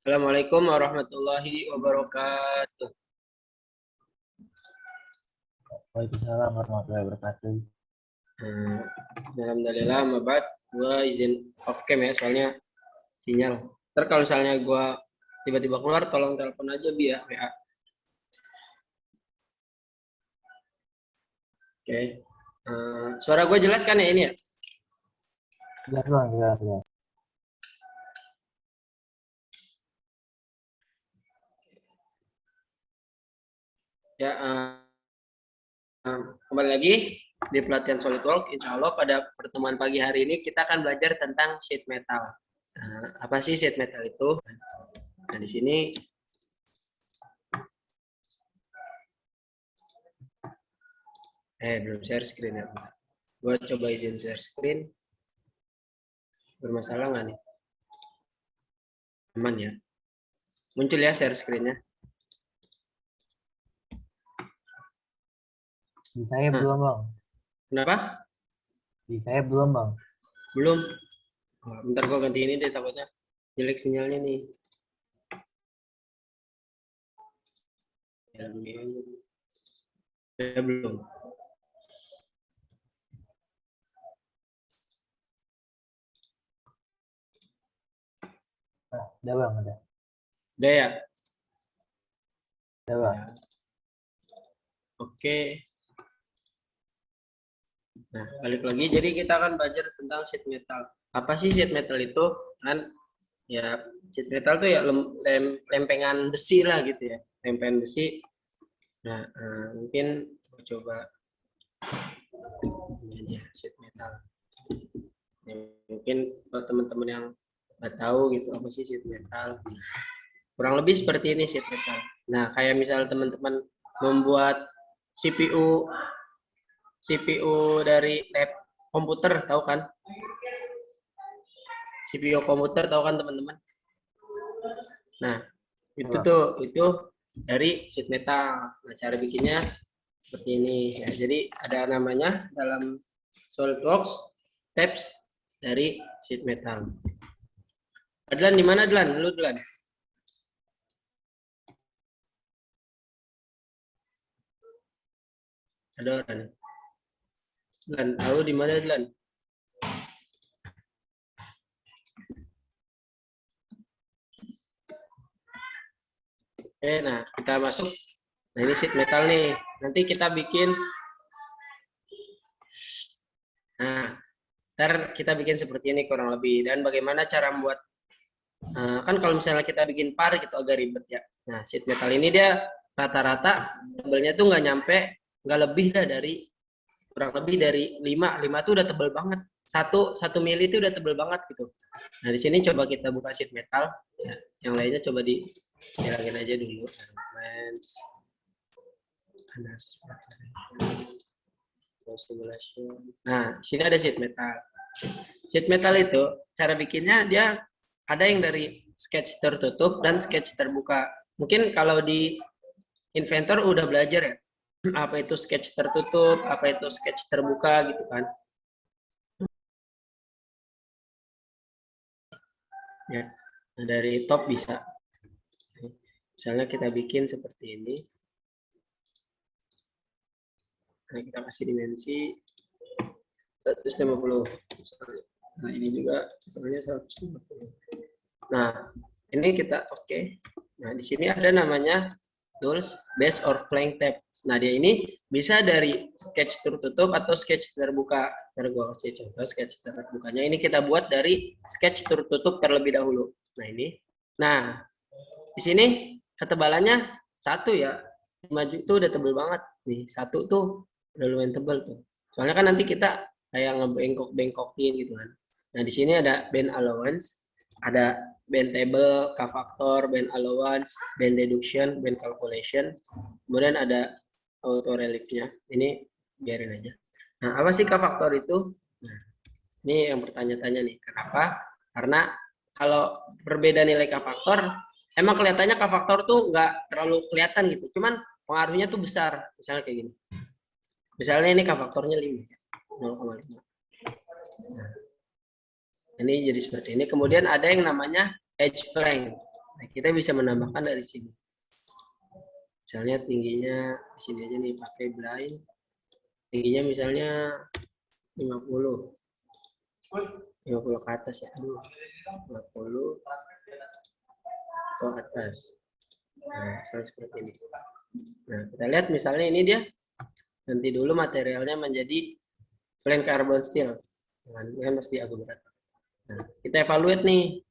Assalamualaikum warahmatullahi wabarakatuh. Waalaikumsalam warahmatullahi wabarakatuh. Alhamdulillah, mabat. Gue izin off cam ya, soalnya sinyal. Ntar kalau misalnya gue tiba-tiba keluar, tolong telepon aja via WA. Oke. Suara gue jelas kan ya ini ya? Jelas bang, jelas. Ya, kembali lagi di pelatihan SolidWorks. Insya Allah pada pertemuan pagi hari ini kita akan belajar tentang sheet metal. Apa sih sheet metal itu? Nah, di sini belum share screen ya. Gue coba izin share screen. Bermasalah nggak nih? Aman ya? Muncul ya share screen-nya. Di saya belum bang. Kenapa? Di saya belum bang. Belum. Bentar gua ganti ini deh, takutnya jelek sinyalnya nih. Ya, belum. Nah, udah bang, udah. Udah ya? Udah bang. Ya. Oke. Nah, balik lagi. Jadi kita akan belajar tentang sheet metal. Apa sih sheet metal itu? Kan ya sheet metal tuh ya lempengan besi lah gitu ya. Lempengan besi. Nah, mungkin gua coba ini aja sheet metal. Mungkin buat teman-teman yang nggak tahu gitu apa sih sheet metal. Kurang lebih seperti ini sheet metal. Nah, kayak misal teman-teman membuat CPU dari lab komputer, tahu kan? CPU komputer tahu kan teman-teman? Nah, itu dari sheet metal. Nah, cara bikinnya seperti ini ya. Jadi ada namanya dalam SolidWorks tabs dari sheet metal. Adlan di mana Adlan? Lu Adlan? Ada orang. Adlan, tahu di mana Adlan? Oke, nah kita masuk. Nah ini sheet metal nih. Nanti kita bikin. Nah, ntar kita bikin seperti ini kurang lebih. Dan bagaimana cara membuat? Kan kalau misalnya kita bikin par gitu agak ribet ya. Nah sheet metal ini dia rata-rata tebelnya tuh nggak nyampe, nggak lebih dah dari kurang lebih dari 5 tuh udah tebel banget. Satu mili itu udah tebel banget gitu. Nah di sini coba kita buka sheet metal. Ya. Yang lainnya coba dihilangin aja dulu. Nah, sini ada sheet metal. Sheet metal itu cara bikinnya dia ada yang dari sketch tertutup dan sketch terbuka. Mungkin kalau di Inventor udah belajar ya, apa itu sketch tertutup, apa itu sketch terbuka gitu kan. Ya, nah, dari top bisa. Misalnya kita bikin seperti ini. Nah, kita kasih dimensi 150. Nah, ini juga misalnya 150. Nah, ini kita oke. Nah, di sini ada namanya tools base or blank tab. Nah, dia ini bisa dari sketch tertutup atau sketch terbuka. Ntar gua kasih contoh sketch terbukanya. Ini kita buat dari sketch tertutup terlebih dahulu. Nah, ini. Nah, di sini ketebalannya 1 ya. 5 itu udah tebel banget. Nih, 1 tuh udah lumayan tebel tuh. Soalnya kan nanti kita kayak ngebengkok-bengkokin gitu kan. Nah, di sini ada bend allowance, ada bend table, K-factor, bend allowance, bend deduction, bend calculation. Kemudian ada auto reliefnya. Ini biarin aja. Nah, apa sih K-factor itu? Nah, ini yang bertanya-tanya nih. Kenapa? Karena kalau berbeda nilai K-factor, emang kelihatannya K-factor tuh nggak terlalu kelihatan gitu. Cuman pengaruhnya tuh besar. Misalnya kayak gini. Misalnya ini K-faktornya 5. 0,5. Nah, ini jadi seperti ini. Kemudian ada yang namanya edge flank. Nah, kita bisa menambahkan dari sini. Misalnya tingginya di sini aja nih pakai blind. Tingginya misalnya 50. 50 ke atas ya. Aduh. 50 ke atas. Nah, misalnya seperti ini. Nah, kita lihat misalnya ini dia ganti dulu materialnya menjadi plain carbon steel. Dengan mesti agak berat. Nah, kita evaluate nih.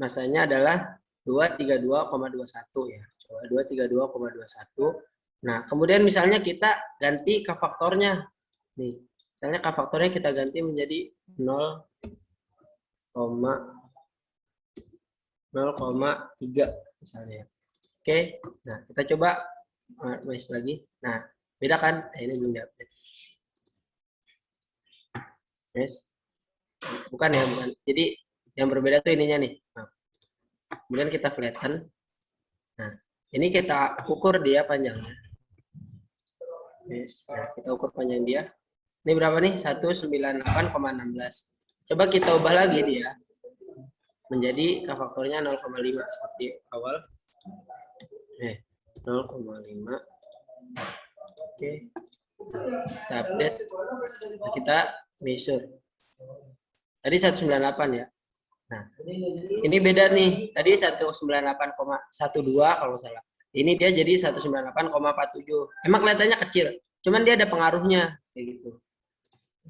Masanya adalah 232,21 ya. Coba 232,21. Nah, kemudian misalnya kita ganti K faktornya. Nih, misalnya K faktornya kita ganti menjadi 0,3 misalnya. Oke, nah kita coba mesh lagi. Nah, beda kan? Ini belum diupdate. Mesh. Bukan ya, bukan. Jadi yang berbeda tuh ininya nih. Nah, kemudian kita flatten. Nah, ini kita ukur dia panjangnya. Yes. Nah, kita ukur panjang dia. Ini berapa nih? 198,16. Coba kita ubah lagi dia menjadi K faktornya 0,5 seperti awal. 0,5. Oke. Kita update. Nah, kita measure. Tadi 198 ya. Nah, ini beda nih. Tadi 198,12 kalau salah. Ini dia jadi 198,47. Emang kelihatannya kecil, cuman dia ada pengaruhnya kayak gitu.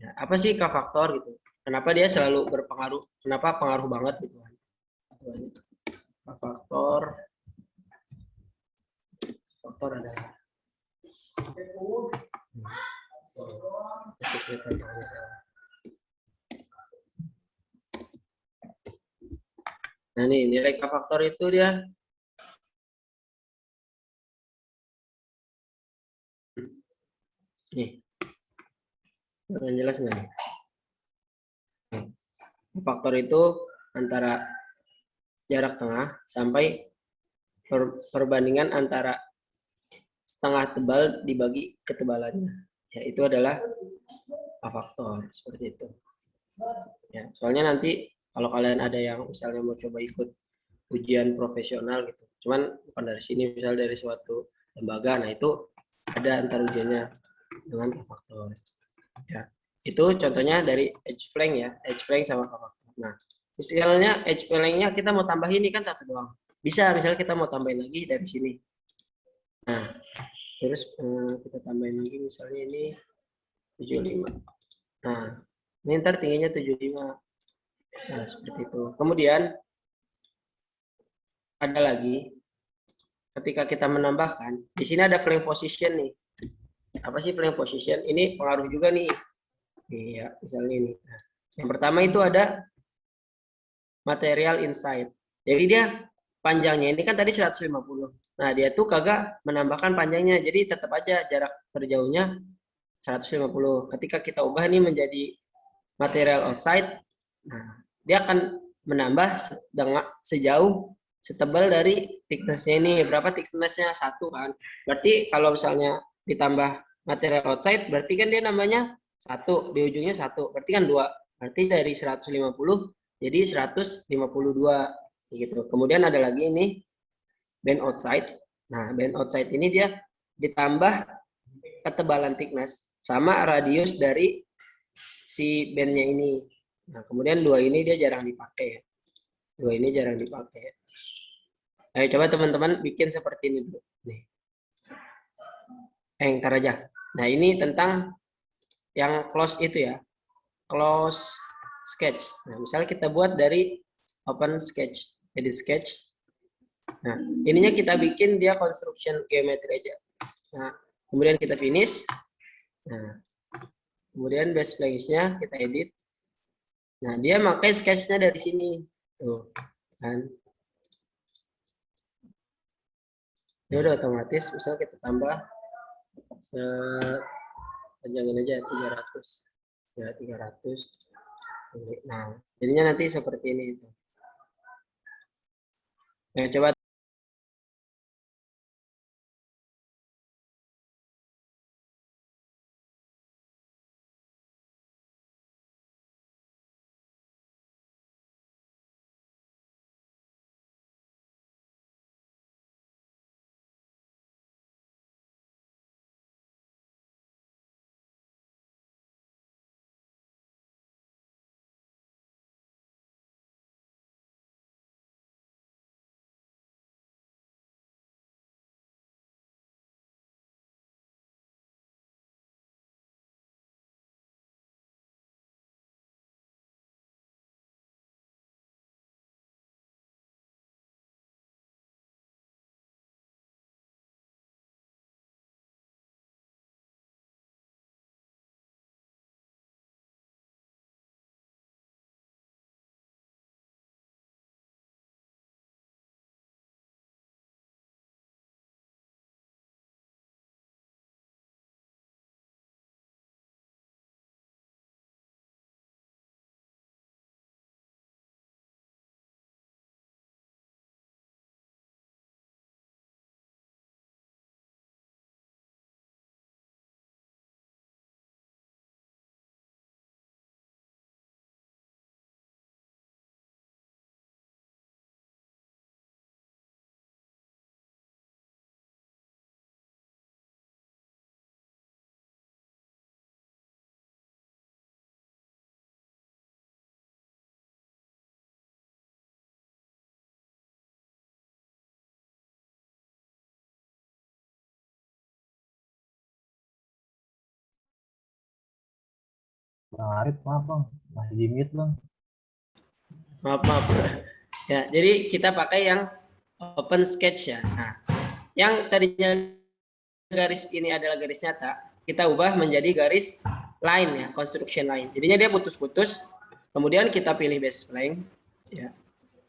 Ya, apa sih K faktor gitu? Kenapa dia selalu berpengaruh? Kenapa pengaruh banget gitu kan? K faktor adalah nah nih nilai K faktor itu dia nih. Jelas nggak nih? Faktor itu antara jarak tengah sampai perbandingan antara setengah tebal dibagi ketebalannya. Ya, itu adalah faktor seperti itu. Ya, soalnya nanti kalau kalian ada yang misalnya mau coba ikut ujian profesional gitu, cuman bukan dari sini, misal dari suatu lembaga, nah itu ada antar ujiannya dengan faktor. Ya, itu contohnya dari edge flank ya, edge flank sama faktor. Nah, misalnya edge flanknya kita mau tambahin ini kan satu doang. Bisa, misalnya kita mau tambahin lagi dari sini. Nah, terus kita tambahin lagi misalnya ini 75. Nah, ini ntar tingginya 75. Nah, seperti itu. Kemudian ada lagi ketika kita menambahkan, di sini ada flank position nih. Apa sih flank position? Ini pengaruh juga nih. Iya, misalnya ini. Nah, yang pertama itu ada material inside. Jadi dia panjangnya ini kan tadi 150. Nah, dia tuh kagak menambahkan panjangnya. Jadi tetap aja jarak terjauhnya 150. Ketika kita ubah ini menjadi material outside, nah, dia akan menambah sejauh setebal dari thickness-nya ini. Berapa thickness-nya? 1 kan. Berarti kalau misalnya ditambah material outside, berarti kan dia namanya 1, di ujungnya 1. Berarti kan 2. Berarti dari 150 jadi 152 gitu. Kemudian ada lagi ini band outside. Nah, band outside ini dia ditambah ketebalan thickness sama radius dari si bandnya ini. Nah, kemudian 2 ini dia jarang dipakai. 2 ini jarang dipakai. Ayo coba teman-teman bikin seperti ini dulu. Nih. Ntar aja. Nah, ini tentang yang close itu ya. Close sketch. Nah, misalnya kita buat dari open sketch, edit sketch. Nah, ininya kita bikin dia construction geometry aja. Nah, kemudian kita finish. Nah, kemudian base flash-nya kita edit. Nah, dia pakai sketch-nya dari sini. Tuh, kan. Dia udah otomatis, misal kita tambah panjangin aja 300. Ya, 300. Nah, jadinya nanti seperti ini. Nah, coba Bang Arif, maaf bang, masih di mute bang. Maaf. Ya, jadi kita pakai yang open sketch ya. Nah, yang tadinya garis ini adalah garis nyata, kita ubah menjadi garis line ya, construction line. Jadinya dia putus-putus. Kemudian kita pilih base plane ya.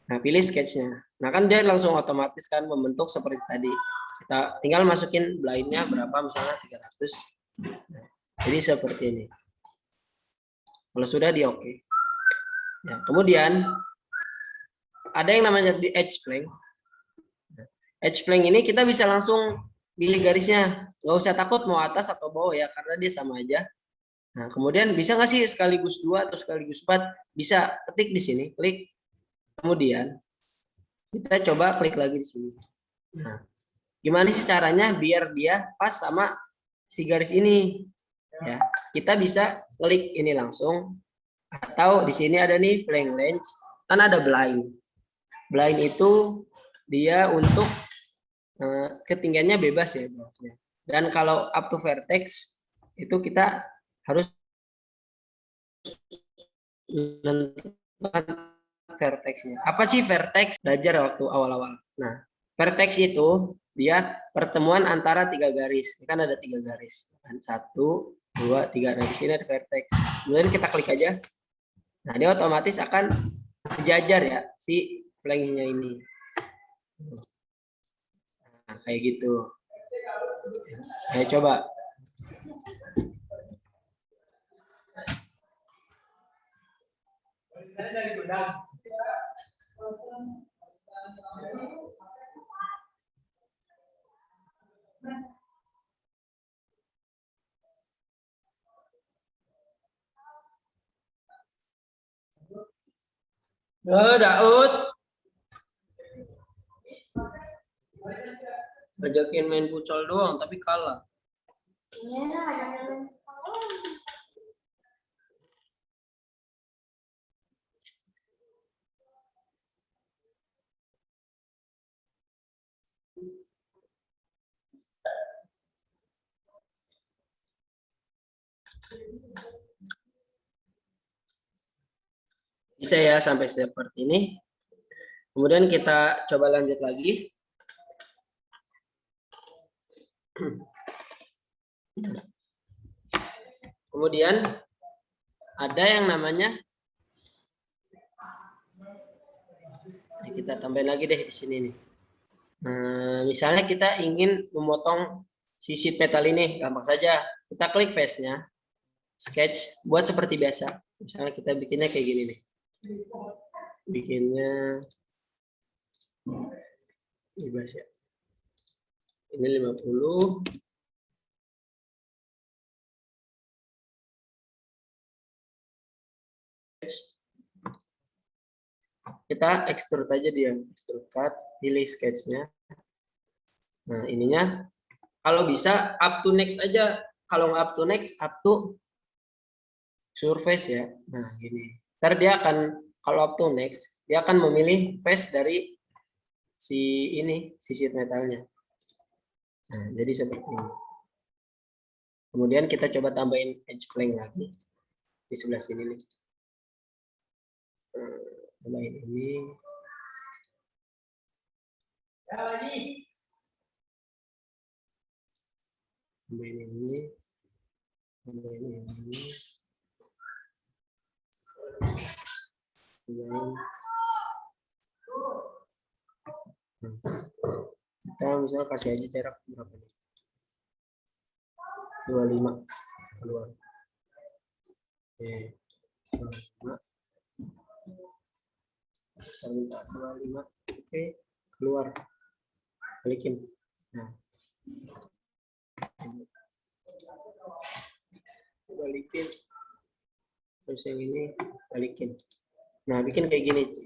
Nah, pilih sketchnya. Nah, kan dia langsung otomatis kan membentuk seperti tadi. Kita tinggal masukin blind-nya berapa, misalnya 300. Nah, jadi seperti ini. Kalau sudah di oke. Ya, kemudian ada yang namanya di edge plane. Edge plane ini kita bisa langsung pilih garisnya. Nggak usah takut mau atas atau bawah ya, karena dia sama aja. Nah, kemudian bisa nggak sih sekaligus 2 atau sekaligus 4? Bisa, ketik di sini, klik. Kemudian kita coba klik lagi di sini. Nah, gimana sih caranya biar dia pas sama si garis ini? Ya, kita bisa klik ini langsung, atau di sini ada nih flank length, kan ada blind. Blind itu dia untuk ketinggiannya bebas ya. Dan kalau up to vertex itu kita harus menentukan vertexnya. Apa sih vertex? Belajar waktu awal-awal. Nah, vertex itu dia pertemuan antara 3 garis. Kan ada 3 garis. 1, 2, 3. Nah, di sini ada vertex. Kemudian kita klik aja. Nah, dia otomatis akan sejajar ya si flank-nya ini. Nah, kayak gitu. Ayo coba. Daud. Ngajakin main futsal doang, tapi kalah. Bisa ya sampai seperti ini. Kemudian kita coba lanjut lagi. Kemudian ada yang namanya, kita tambahin lagi deh di sini nih. Misalnya kita ingin memotong sisi petal ini, gampang saja. Kita klik face-nya, sketch, buat seperti biasa. Misalnya kita bikinnya kayak gini nih. Bikinnya bebas ya. Ini 50. Kita extrude aja dia, extrude cut, pilih sketch-nya. Nah, ininya kalau bisa up to next aja. Kalau nggak up to next, up to surface ya. Nah, gini. Ntar dia akan, kalau up to next, dia akan memilih face dari si ini, sisi metalnya. Nah, jadi seperti ini. Kemudian kita coba tambahin edge flank lagi di sebelah sini nih. Tambahin ini. Tambahin ini. Tambahin ini. Kita misalnya kasih aja jarak berapa nih? 25 keluar. Oke. 25. Kita minta 25. Oke, keluar. Balikin. Nah. Balikin. Terus yang ini balikin. Nah, bikin kayak gini.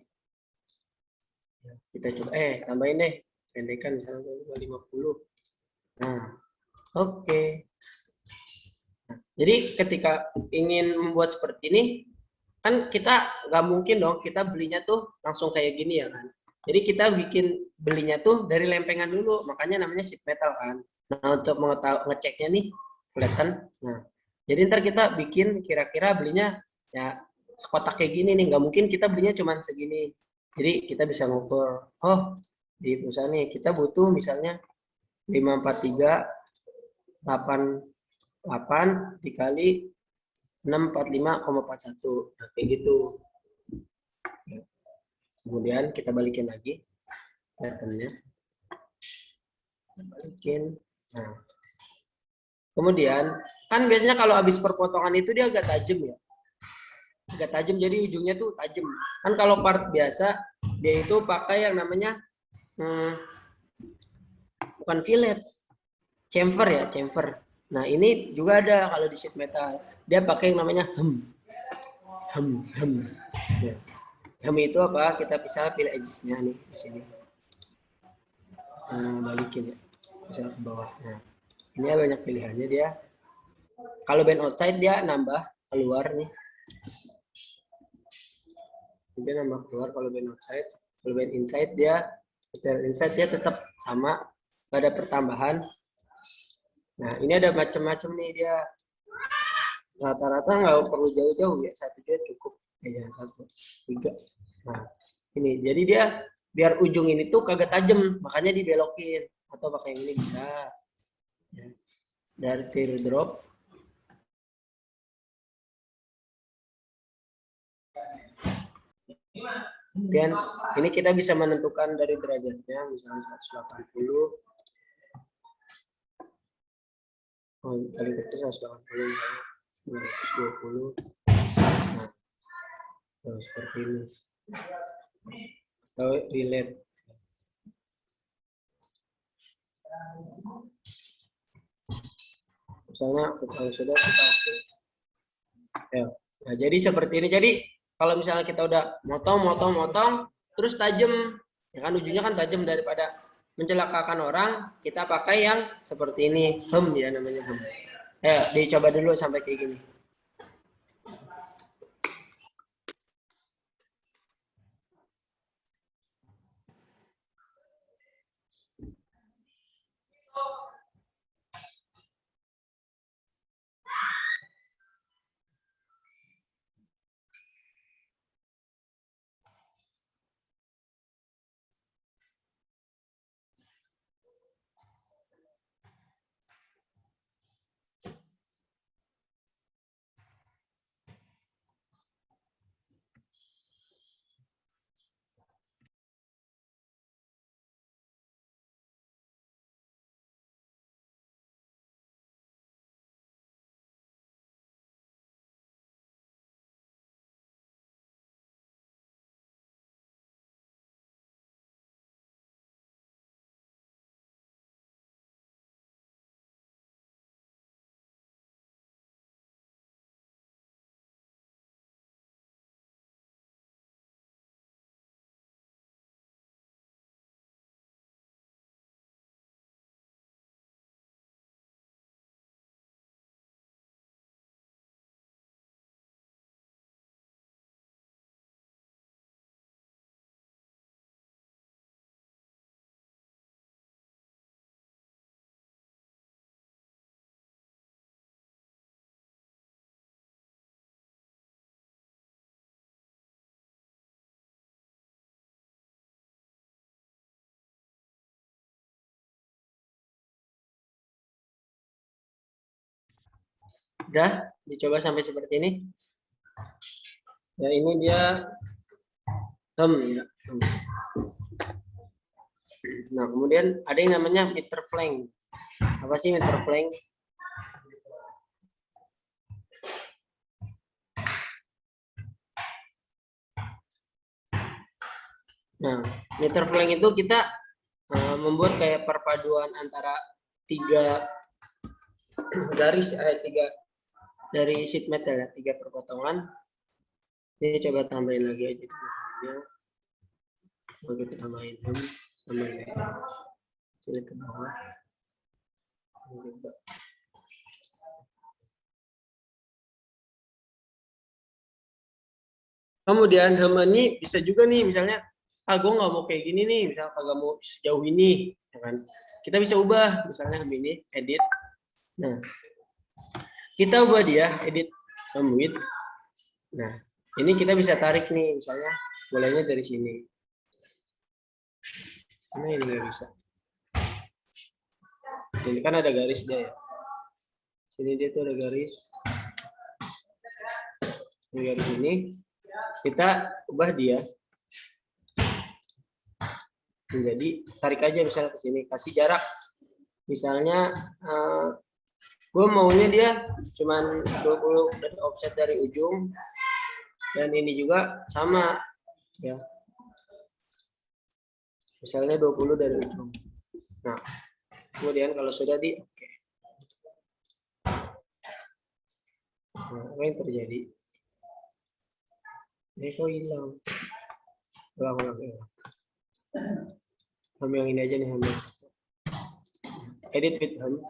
Kita coba tambahin deh. Pendekkan misalnya 50. Nah, oke. Nah, jadi ketika ingin membuat seperti ini, kan kita nggak mungkin dong kita belinya tuh langsung kayak gini ya kan. Jadi kita bikin belinya tuh dari lempengan dulu, makanya namanya sheet metal kan. Nah, untuk ngeceknya nih, kelihatan. Nah, Jadi ntar kita bikin kira-kira belinya ya sekotak kayak gini nih, nggak mungkin kita belinya cuma segini. Jadi kita bisa ngukur, oh di perusahaan nih kita butuh misalnya 543 88 dikali 645,41. Nah, kayak gitu. Kemudian kita balikin lagi patternnya. Balikin. Nah. Kemudian kan biasanya kalau habis perpotongan itu dia agak tajam ya. Agak tajam, jadi ujungnya tuh tajam. Kan kalau part biasa dia itu pakai yang namanya bukan fillet, chamfer ya, chamfer. Nah ini juga ada kalau di sheet metal, dia pakai yang namanya hem. Ya. Hem itu apa? Kita bisa pilih edges-nya nih di sini. Balikin ya, bisa ke bawah. Nah ini banyak pilihannya dia. Kalau band outside dia nambah keluar nih. Dia nambah keluar kalau band outside. Kalau band inside dia tetap sama, nggak ada pertambahan. Nah ini ada macam-macam nih dia. Rata-rata nggak perlu jauh-jauh ya, 1 dia cukup. Ya jangan 1, 3. Nah ini jadi dia biar ujung ini tuh kagak tajam, makanya dibelokin atau pakai yang ini bisa. Ya. Dari teardrop dan ini kita bisa menentukan dari derajatnya, misalnya 180. Oh, paling kecil 180, 220. Nah, seperti ini. Atau relate. Misalnya kalau sudah kita oke. Ya. Nah, jadi seperti ini. Jadi kalau misalnya kita udah motong, terus tajam, ya kan ujungnya kan tajam, daripada mencelakakan orang, kita pakai yang seperti ini, hem ya namanya hem. Ya, dicoba dulu sampai kayak gini. Udah dicoba sampai seperti ini. Ya ini dia hem ya. Nah kemudian ada yang namanya meter flank. Apa sih meter flank? Nah meter flank itu kita membuat kayak perpaduan antara 3 garis, 3 dari sheet metal ya, 3 perpotongan. Ini coba tambahin lagi aja. Coba kita tambahin hem, tambahin sini ke bawah. Kemudian hem ini bisa juga nih, misalnya, gue nggak mau kayak gini nih, misalnya kagak mau sejauh ini, ya kan? Kita bisa ubah, misalnya hem ini, edit. Nah, Kita ubah dia edit width. Nah, ini kita bisa tarik nih, misalnya mulainya dari sini. Nah, ini nggak bisa. Ini kan ada garis dia ya. Sini dia tuh ada garis. Ini garis ini. Kita ubah dia menjadi tarik aja misalnya ke sini, kasih jarak. Misalnya gue maunya dia cuman 20 dari offset dari ujung, dan ini juga sama ya, misalnya 20 dari ujung. Nah, kemudian kalau sudah di oke. Nah, apa yang terjadi? Ini kok hilang. Ulang. Ham yang ini aja nih, ham. Edit with ham.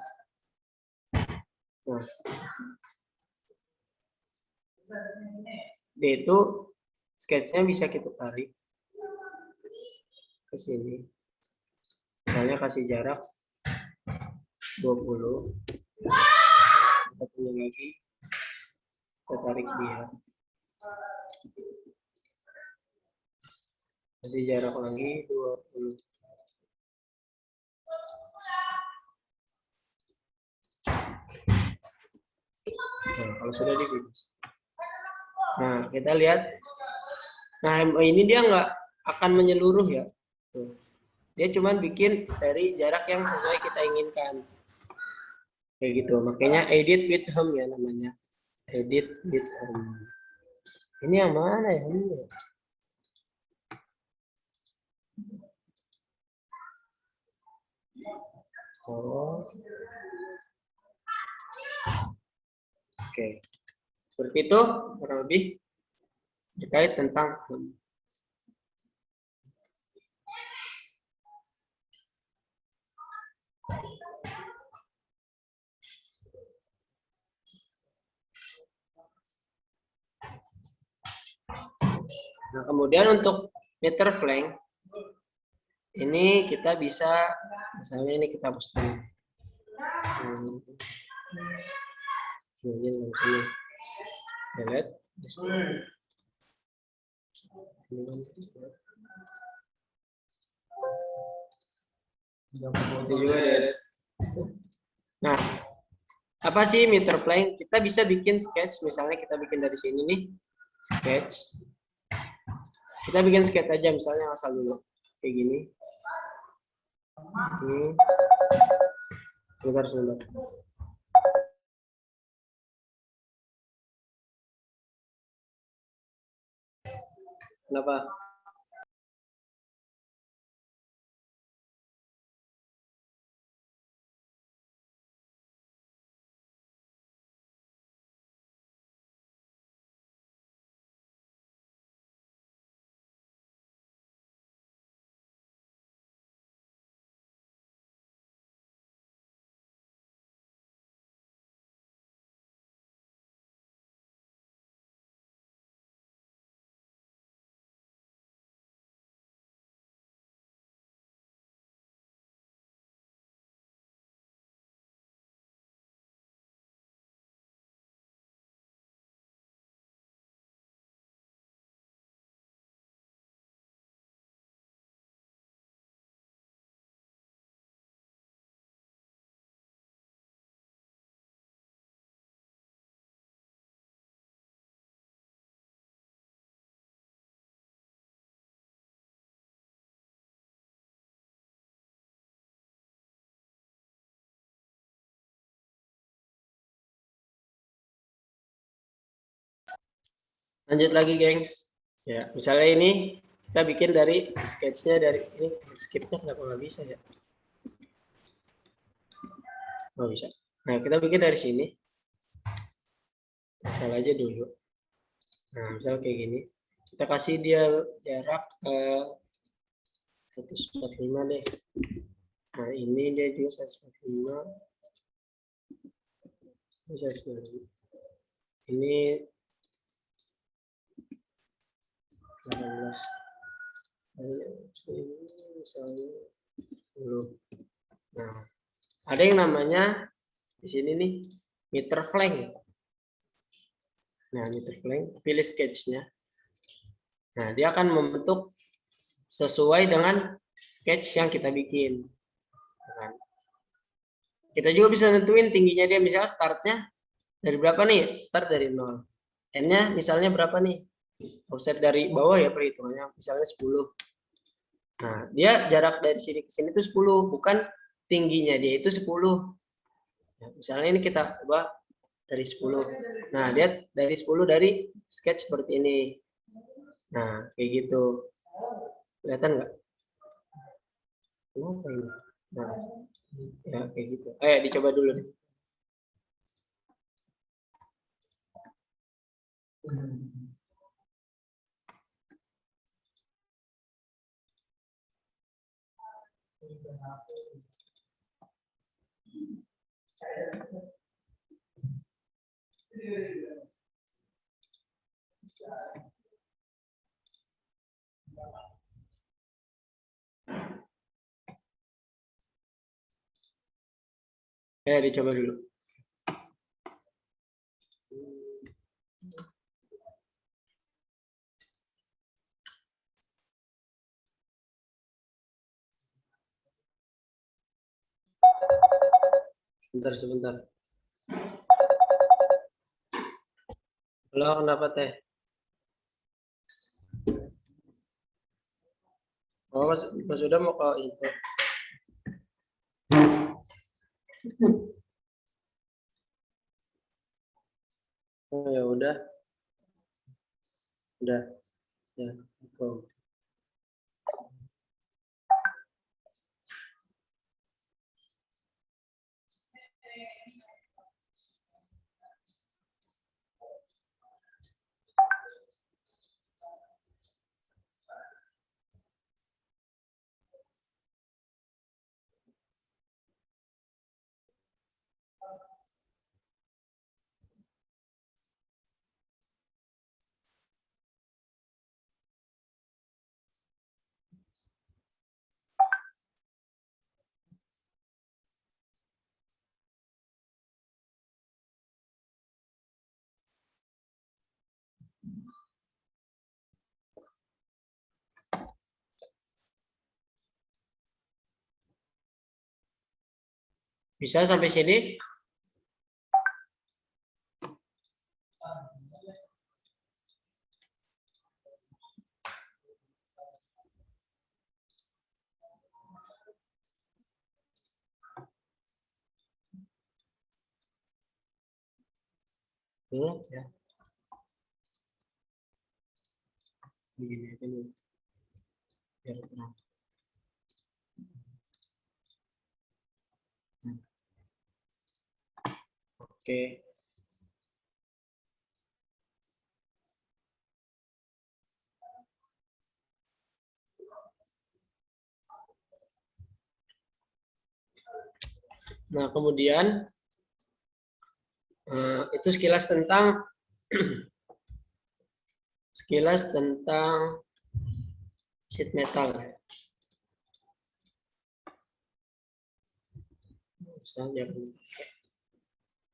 Nah, dia itu sketchnya bisa kita tarik ke sini. Misalnya kasih jarak 20. Kita punya lagi. Kita tarik dia. Kasih jarak lagi 20. Nah, kalau sudah di nah, kita lihat. Nah, ini dia nggak akan menyeluruh ya. Tuh. Dia cuma bikin dari jarak yang sesuai kita inginkan. Kayak gitu. Makanya edit with hem ya namanya. Edit with hem. Ini yang mana ya? Ini ya? Oh. Oke. Seperti itu kurang lebih terkait tentang hem. Nah, kemudian untuk meter flank ini kita bisa, misalnya ini kita hapus dulu. Sini. Lihat. Nah, apa sih meter plank? Kita bisa bikin sketch, misalnya kita bikin dari sini nih, sketch. Kita bikin sketch aja, misalnya asal dulu, kayak gini. Ini, sebentar. Kenapa? Lanjut lagi, gengs. Ya, misalnya ini kita bikin dari sketchnya dari ini, skipnya kenapa nggak bisa ya? Nggak bisa. Nah, kita bikin dari sini. Misal aja dulu. Nah, misal kayak gini. Kita kasih dia jarak ke 145 deh. Nah, ini dia juga 145. Bisa 145. Ini 18. Sini misalnya 10. Nah, ada yang namanya di sini nih meter flank. Nah, meter flank, pilih sketch-nya. Nah, dia akan membentuk sesuai dengan sketch yang kita bikin. Kita juga bisa nentuin tingginya dia, misalnya startnya dari berapa nih? Start dari 0. N-nya misalnya berapa nih? Offset dari bawah ya perhitungannya, misalnya 10. Nah, dia jarak dari sini ke sini itu 10, bukan tingginya dia itu 10. Nah, misalnya ini kita ubah dari 10. Nah, dia dari 10 dari sketch seperti ini. Nah, kayak gitu. Kelihatan nggak? Kenapa ini? Nah, ya kayak gitu. Ayo dicoba dulu deh. Ayo dicoba dulu. Sebentar. Halo, kenapa teh? Oh, Mas sudah mau ke itu. Oh ya udah. Udah. Ya, go. Bisa sampai sini? Ya. Begini aja nih. Biar terang. Oke. Nah, kemudian itu sekilas tentang sheet metal.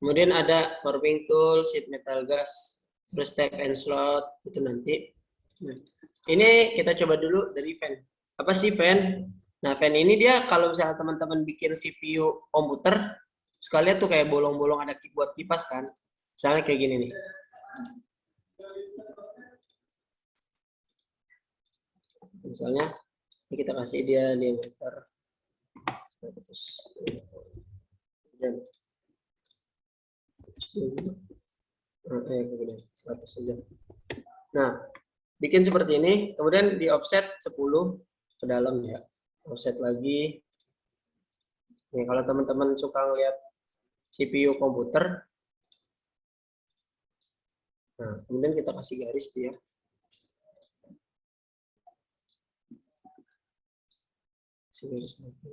Kemudian ada forming tool, sheet metal gas, terus tape and slot itu nanti. Nah, ini kita coba dulu dari fan. Apa sih fan? Nah, fan ini dia kalau misalnya teman-teman bikin CPU komputer, sekalian tuh kayak bolong-bolong ada buat kipas kan. Misalnya kayak gini nih. Misalnya ini kita kasih dia diameter 100. Kemudian 100 saja. Nah, bikin seperti ini, kemudian di offset 10 ke dalam ya. Offset lagi. Nih, kalau teman-teman suka ngeliat CPU komputer, nah, kemudian kita kasih garis dia. Kasih garis lagi.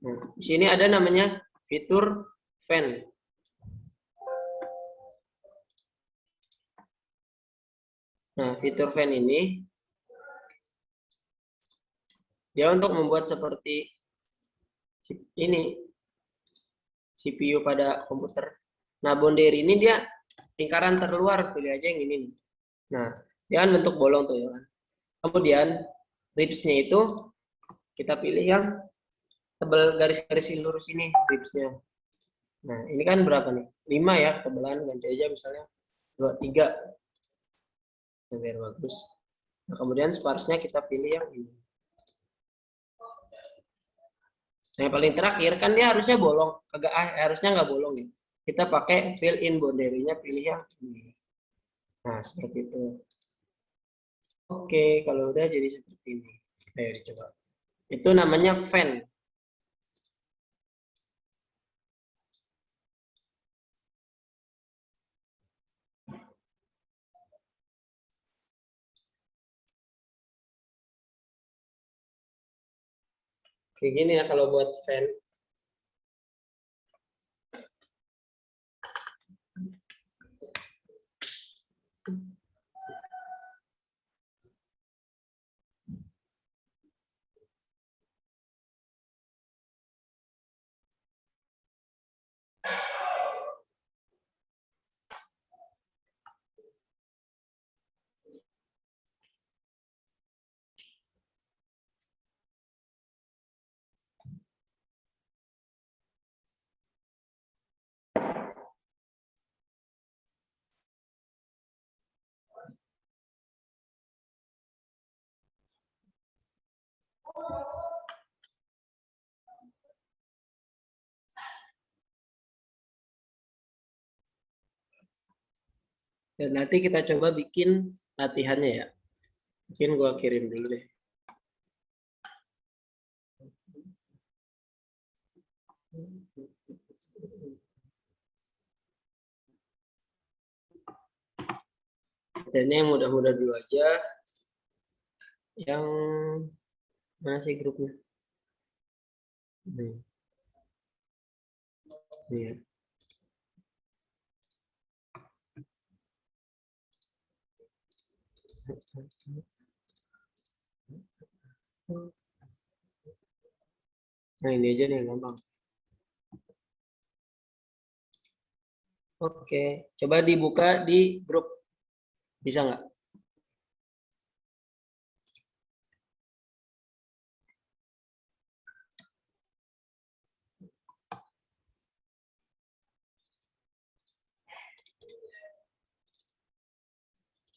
Nah, di sini ada namanya fitur fan. Nah, fitur fan ini dia untuk membuat seperti ini CPU pada komputer. Nah, boundary ini dia lingkaran terluar, pilih aja yang ini nih. Nah, dia kan bentuk bolong tuh ya kan. Kemudian ribsnya itu kita pilih yang tebal garis-garis lurus ini ribsnya. Nah, ini kan berapa nih? 5 ya ketebalan, ganti aja misalnya 2, 3. Nah, biar bagus. Nah, kemudian sparsnya kita pilih yang ini. Nah, yang paling terakhir kan dia harusnya bolong, agak harusnya nggak bolong ya. Kita pakai fill in boundary-nya, pilih yang ini. Nah, seperti itu. Oke, kalau udah jadi seperti ini. Ayo dicoba. Itu namanya fan. Kayak gini ya kalau buat fan. Dan nanti kita coba bikin latihannya ya. Mungkin gua kirim dulu deh. Dan yang mudah-mudah dulu aja. Yang mana sih grupnya? Nih. Nih ya. Nah, ini aja nih yang gampang. Oke, coba dibuka di grup. Bisa nggak?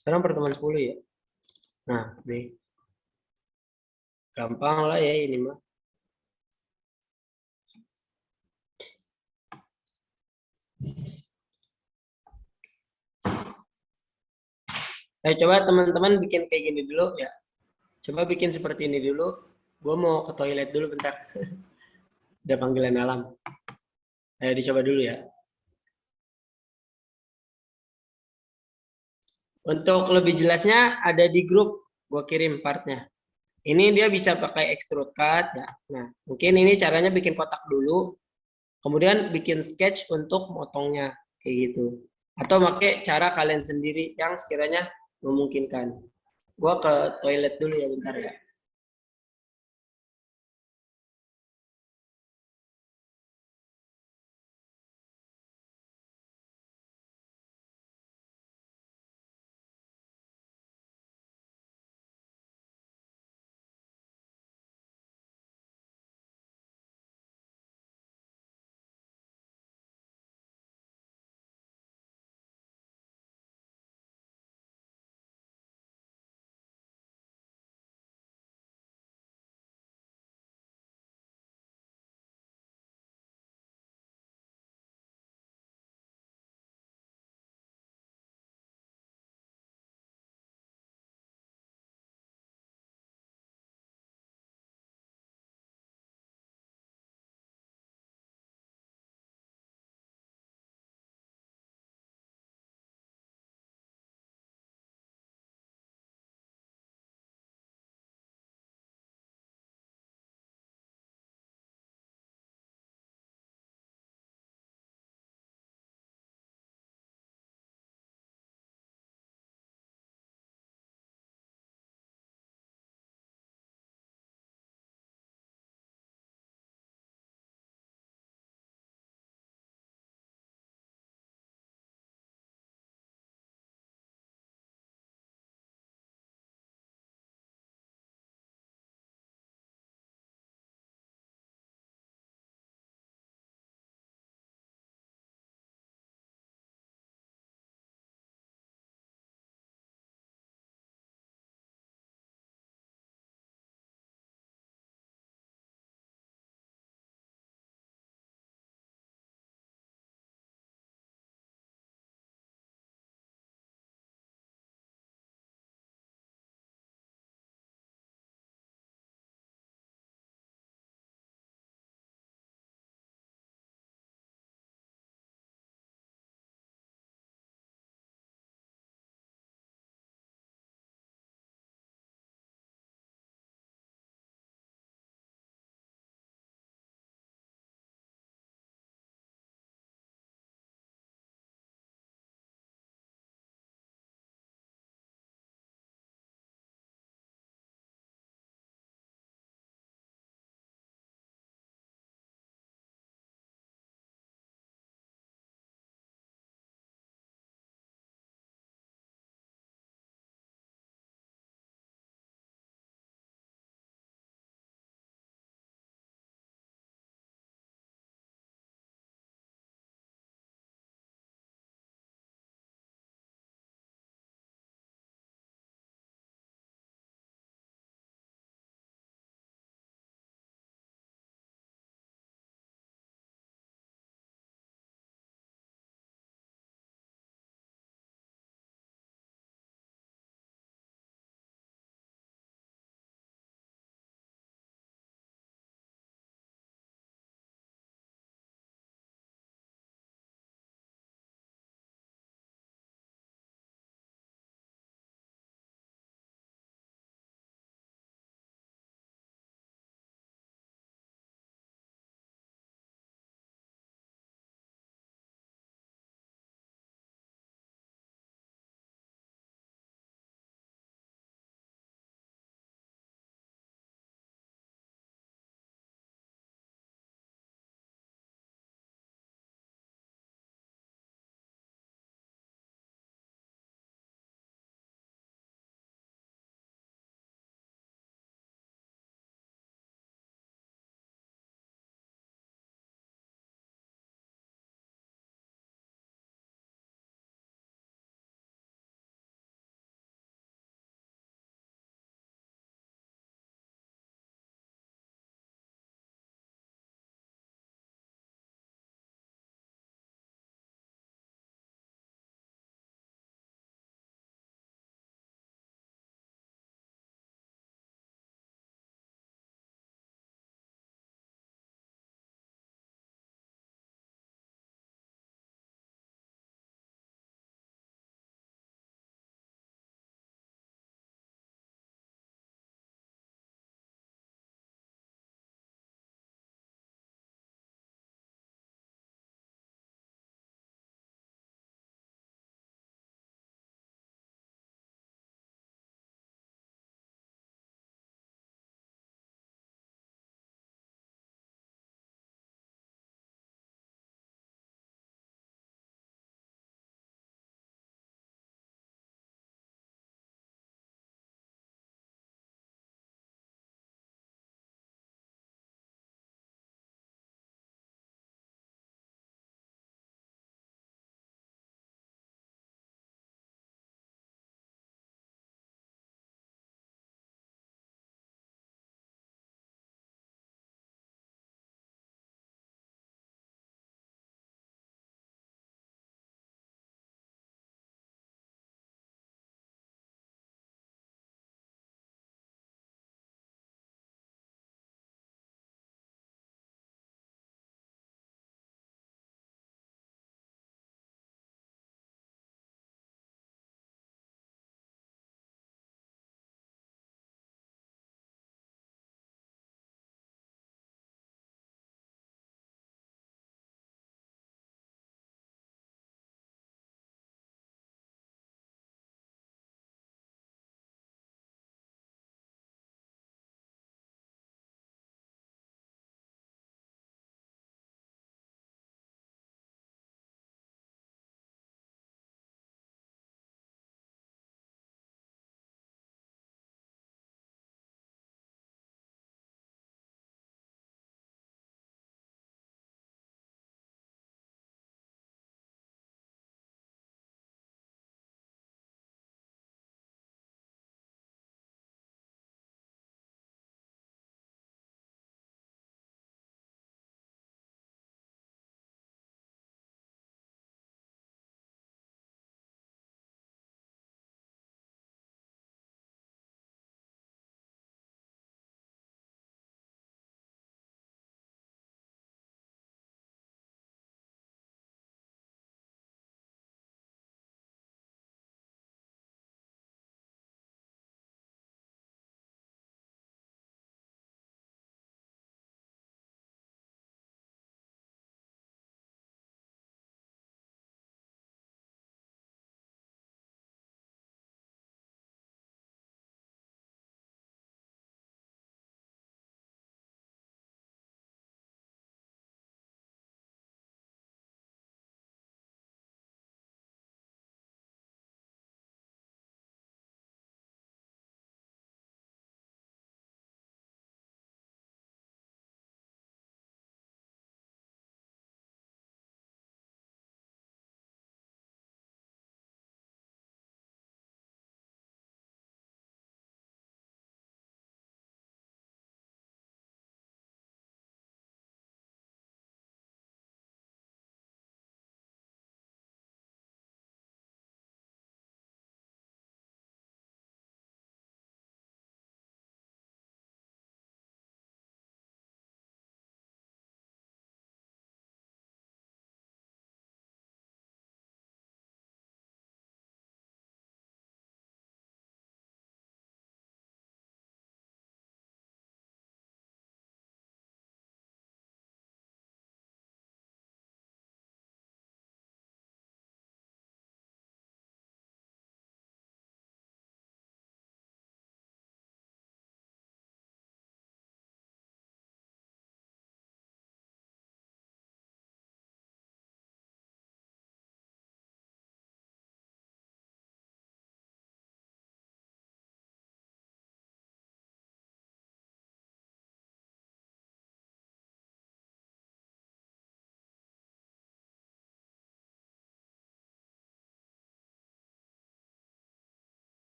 Sekarang pertemuan 10 ya. Nah, nih. Gampang lah ya ini mah. Nah, coba teman-teman bikin kayak gini dulu ya. Coba bikin seperti ini dulu. Gue mau ke toilet dulu bentar. Ada panggilan alam. Ayo dicoba dulu ya. Untuk lebih jelasnya ada di grup. Gue kirim partnya. Ini dia bisa pakai extrude cut ya. Nah, mungkin ini caranya bikin kotak dulu. Kemudian bikin sketch untuk motongnya. Kayak gitu. Atau pakai cara kalian sendiri yang sekiranya memungkinkan. Gue ke toilet dulu ya bentar ya.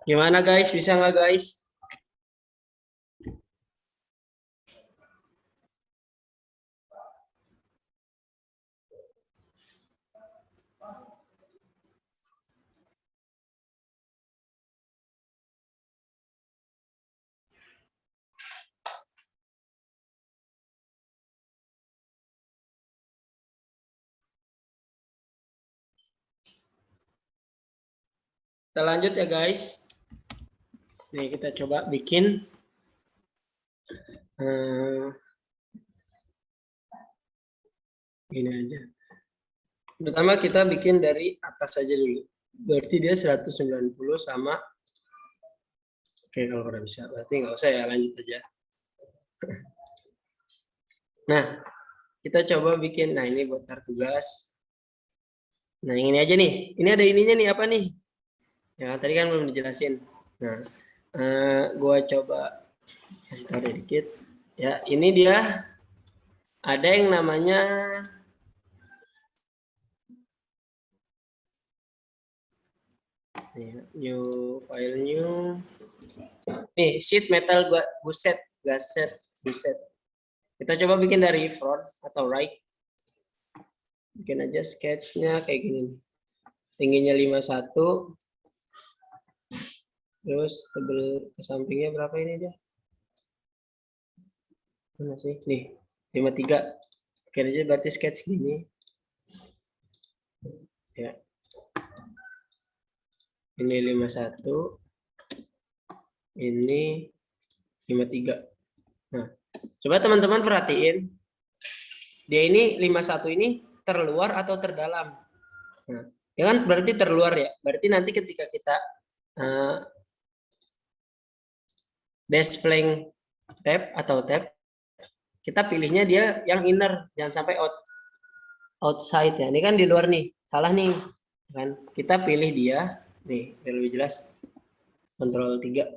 Gimana guys? Bisa nggak guys? Kita lanjut ya guys. Nih kita coba bikin ini aja. Pertama kita bikin dari atas saja dulu. Berarti dia 190 sama. Oke, kalau udah bisa. Berarti nggak usah ya, lanjut aja. Nah, kita coba bikin. Nah, ini buat tugas. Nah, yang ini aja nih. Ini ada ininya nih, apa nih? Ya, tadi kan belum dijelasin. Nah, gua coba kasih tahu dikit. Ya, ini dia ada yang namanya new file new. Nih, sheet metal buset, gaset, buset. Kita coba bikin dari front atau right. Bikin aja sketch-nya kayak gini. Tingginya 51. Terus tebel ke sampingnya berapa ini dia? Mana sih? Nih, 53. Oke aja berarti sketch gini. Ya. Ini 51. Ini 53. Nah, coba teman-teman perhatiin. Dia ini 51 ini terluar atau terdalam? Nah, ya kan berarti terluar ya. Berarti nanti ketika kita base flank tab atau tab, kita pilihnya dia yang inner, jangan sampai outside ya. Ini kan di luar nih, salah nih. Kan kita pilih dia nih, biar lebih jelas. Kontrol 3,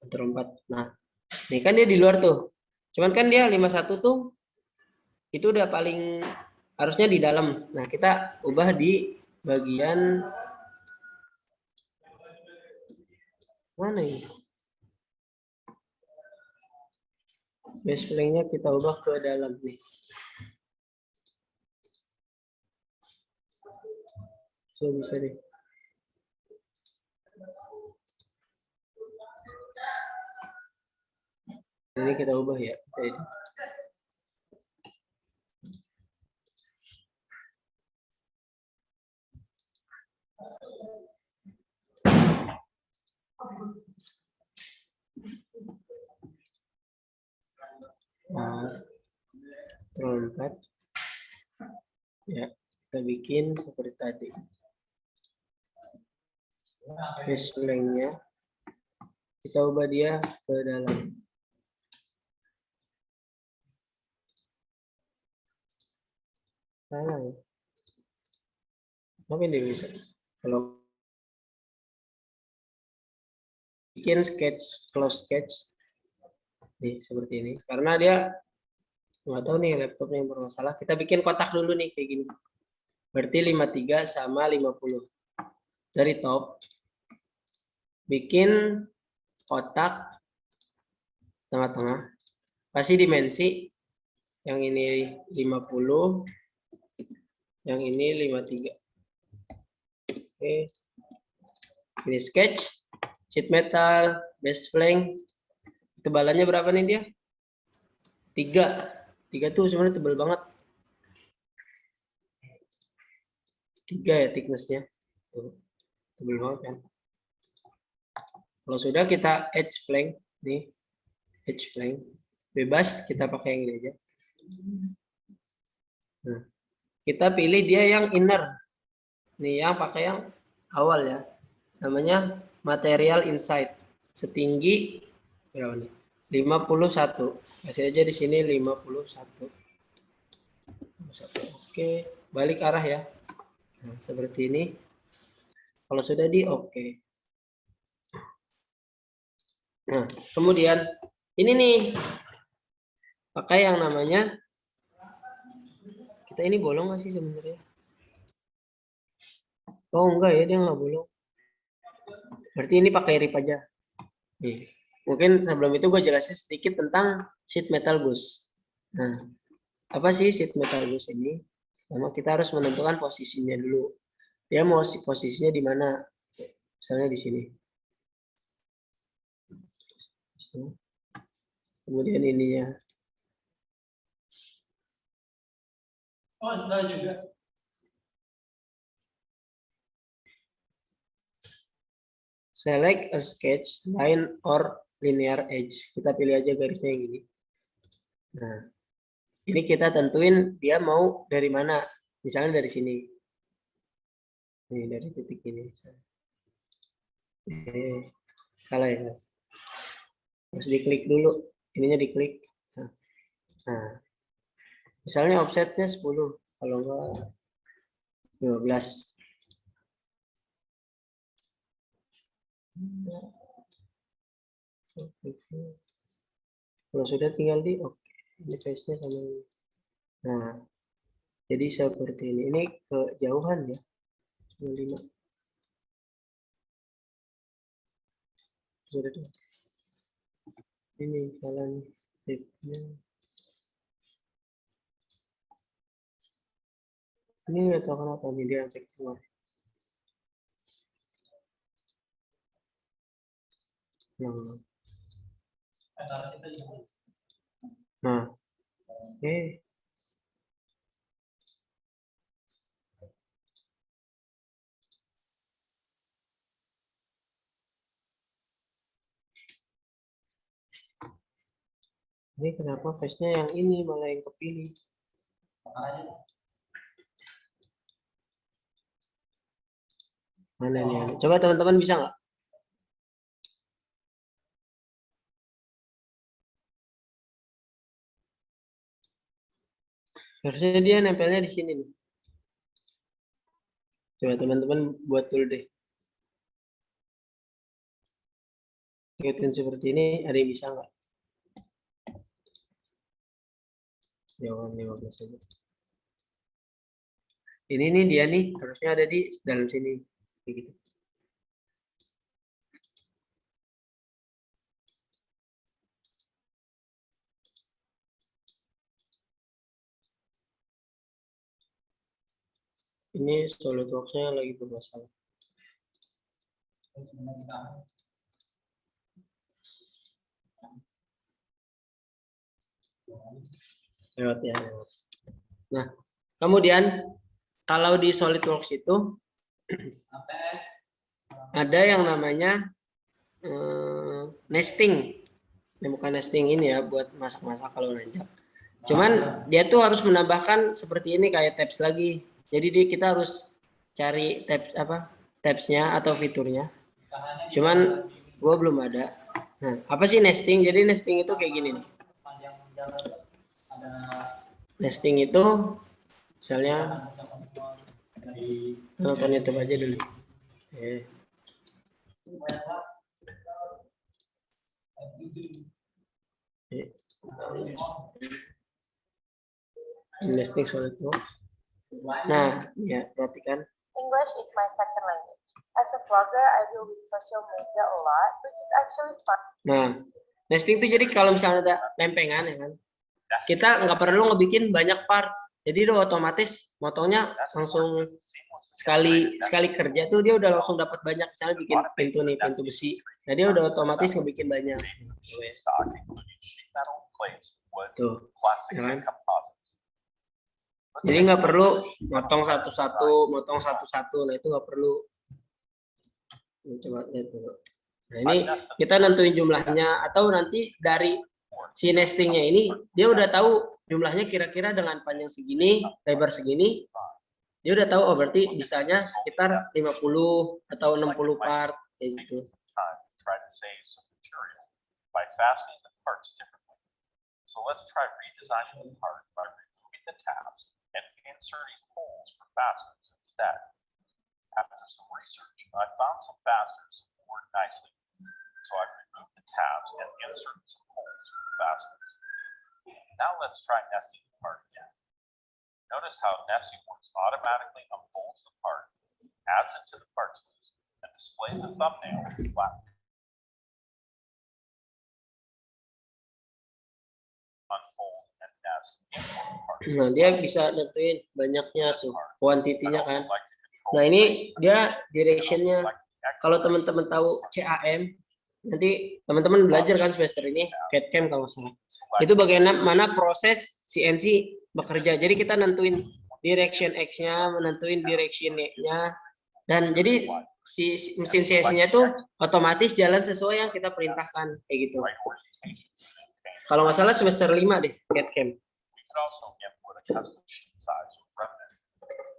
kontrol 4. Nah, ini kan dia di luar tuh. Cuman kan dia 51 tuh itu udah paling harusnya di dalam. Nah, kita ubah di bagian mana ini? Base flank-nya kita ubah ke dalam nih. So, bisa deh. Ini kita ubah ya. Nah, Ctrl 4. Ya, kita bikin seperti tadi. Base flank-nya kita ubah dia ke dalam. Salah ya. Apa ini bisa? Kalau bikin sketch, close sketch, nih seperti ini. Karena dia nggak tahu nih laptopnya yang bermasalah. Kita bikin kotak dulu nih kayak gini. Berarti 53 sama 50. Dari top, bikin kotak tengah-tengah. Kasih dimensi. Yang ini 50, yang ini 53. Oke. Ini sketch, sheet metal, base flank. Tebalannya berapa nih dia? 3. 3 tuh sebenarnya tebal banget. 3 ya thickness-nya. Tuh, tebal banget kan. Kalau sudah kita edge flank nih, edge flank bebas, kita pakai yang ini aja. Nah, kita pilih dia yang inner. Nih yang pakai yang awal ya. Namanya material inside. Setinggi berapa nih? 51. Kasih aja di sini 51. Oke, balik arah ya. Nah, seperti ini. Kalau sudah di oke. Nah, kemudian ini nih. Pakai yang namanya, kita ini bolong nggak sih sebenarnya? Oh enggak ya, dia nggak bolong. Berarti ini pakai rip aja. Nih. Mungkin sebelum itu gue jelasin sedikit tentang sheet metal bus. Nah, apa sih sheet metal bus ini? Pertama kita harus menentukan posisinya dulu. Dia mau posisinya di mana? Misalnya di sini. Kemudian ininya. Oh, sudah juga. Select a sketch line or linear edge. Kita pilih aja garisnya yang ini. Nah, ini kita tentuin dia mau dari mana. Misalnya dari sini. Nih, dari titik ini. Salah ya. Harus diklik dulu. Ininya diklik. Nah, misalnya offsetnya 10. Kalau enggak 15. Kalau sudah tinggal di oke. Ini face-nya sama ini. Nah, jadi seperti ini. Ini kejauhan ya. 5. Sudah tuh. Ini jalan tipnya. Ini nggak tahu kenapa nih dia sampai keluar. Nah, oke. Ini kenapa face-nya yang ini malah yang kepilih? Mana nih? Coba teman-teman bisa nggak? Harusnya dia nempelnya di sini nih. Coba teman-teman buat dulu deh. Ikutin seperti ini, ada yang bisa nggak? Jangan 15 saja. Ini nih dia nih, harusnya ada di dalam sini. Gitu. Ini SolidWorks-nya lagi bermasalah. Lewat ya. Nah, kemudian kalau di SolidWorks itu ada yang namanya nesting. Ini bukan nesting ini ya buat masak-masak kalau nanjak. Cuman dia tuh harus menambahkan seperti ini kayak tabs lagi. Jadi kita harus cari tabsnya atau fiturnya. Cuman gue belum ada. Nah, apa sih nesting? Jadi nesting itu kayak gini nih. Nesting itu misalnya nonton YouTube aja dulu. Nesting SolidWorks. Nah, ya perhatikan. English is my second language. As a vlogger, I deal with social media a lot, which is actually fun. Nah, nesting itu jadi kalau misalnya ada lempengan ya kan, kita nggak perlu ngebikin banyak part. Jadi udah otomatis motongnya langsung sekali kerja tuh dia udah langsung dapat banyak. Misalnya bikin pintu nih, pintu besi. Nah dia udah otomatis ngebikin banyak. Tuh, ya kan? Jadi nggak perlu motong satu-satu. Nah itu nggak perlu. Coba lihat dulu. Nah ini kita nentuin jumlahnya atau nanti dari si nestingnya ini dia udah tahu jumlahnya kira-kira dengan panjang segini, lebar segini. Dia udah tahu oh berarti bisanya sekitar 50 atau 60 part kayak gitu. So let's try redesigning the part by removing the tabs and inserting holes for fasteners instead. After some research, I found some fasteners that work nicely. So I removed the tabs and inserted some holes for fasteners. Now let's try nesting the part again. Notice how nesting works automatically unfolds the part, adds it to the parts list, and displays a thumbnail with flat unfold and nest import part. Nah, dia bisa nentuin banyaknya tuh, kuantitinya I'd kan. also like to control Nah, ini dia and also directionnya. select the Kalau teman-teman tahu CAM, nanti teman-teman belajar kan semester ini, CAD/CAM kalau nggak salah. Itu bagaimana proses CNC bekerja. Jadi kita nentuin direction X-nya, menentuin direction Y-nya, dan jadi si mesin CNC-nya itu otomatis jalan sesuai yang kita perintahkan, kayak gitu. right orientation. Kalau nggak salah semester 5 deh, CAD/CAM. We could also input a custom sheet size with remnant,